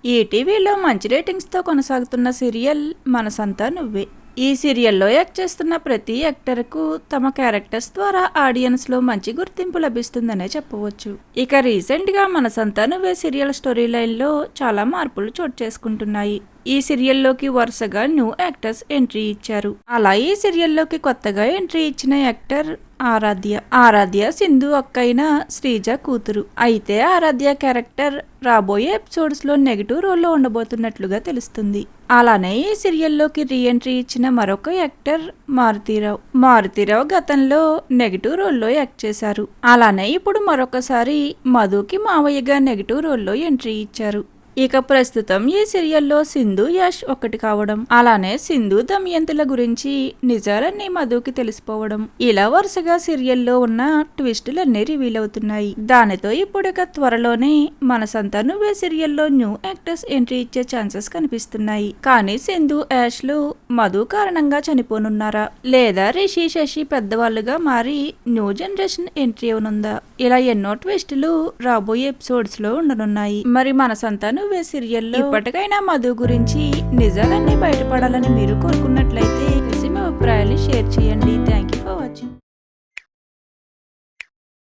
ఈటీవీలో మంచి రేటింగ్స్తో కొనసాగుతున్న సీరియల్ మనసంతా నువ్వే. ఈ సీరియల్లో యాక్ట్ చేస్తున్న ప్రతి యాక్టర్కు తమ క్యారెక్టర్స్ ద్వారా ఆడియన్స్లో మంచి గుర్తింపు లభిస్తుందనే చెప్పవచ్చు. ఇక రీసెంట్గా మనసంతా నువ్వే సీరియల్ స్టోరీ లైన్లో చాలా మార్పులు చోటు చేసుకుంటున్నాయి. ఈ సీరియల్లోకి వరుసగా న్యూ యాక్టర్స్ ఎంట్రీ ఇచ్చారు. అలా ఈ సీరియల్లోకి కొత్తగా ఎంట్రీ ఇచ్చిన యాక్టర్ ఆరాధ్య సింధు అక్కైన శ్రీజ కూతురు. అయితే ఆరాధ్య క్యారెక్టర్ రాబోయే ఎపిసోడ్స్ లో నెగిటివ్ రోల్లో ఉండబోతున్నట్లుగా తెలుస్తుంది. అలానే ఈ సీరియల్లోకి రీఎంట్రీ ఇచ్చిన మరొక యాక్టర్ మారుతీరావు గతంలో నెగిటివ్ రోల్లో యాక్ట్ చేశారు. అలానే ఇప్పుడు మరొకసారి మధుకి మావయ్యగా నెగిటివ్ రోల్లో ఎంట్రీ ఇచ్చారు. ఇక ప్రస్తుతం ఈ సీరియల్లో సింధు యాష్ ఒకటి కావడం, అలానే సింధు దమయంతుల గురించి నిజాలన్నీ మధుకి తెలిసిపోవడం, ఇలా వరుసగా సీరియల్లో ఉన్న ట్విస్టులన్నీ రివీల్ అవుతున్నాయి. దానితో ఇప్పుడు త్వరలోనే మనసంతా నువ్వే సీరియల్లో న్యూ యాక్టర్స్ ఎంట్రీ ఇచ్చే ఛాన్సెస్ కనిపిస్తున్నాయి. కానీ సింధు యాష్ లు మధు కారణంగా చనిపోనున్నారా, లేదా రిషి శశి పెద్దవాళ్ళుగా మారి న్యూ జనరేషన్ ఎంట్రీ అవనుందా, ఇలా ఎన్నో ట్విస్టులు రాబోయే ఎపిసోడ్స్ లో ఉండనున్నాయి. మరి మనసంతా నువ్వే సీరియల్లో ఇప్పటికైనా మధు గురించి నిజాలన్నీ బయటపడాలని మీరు కోరుకున్నట్లయితే మీ అభిప్రాయాన్ని షేర్ చేయండి. Thank you.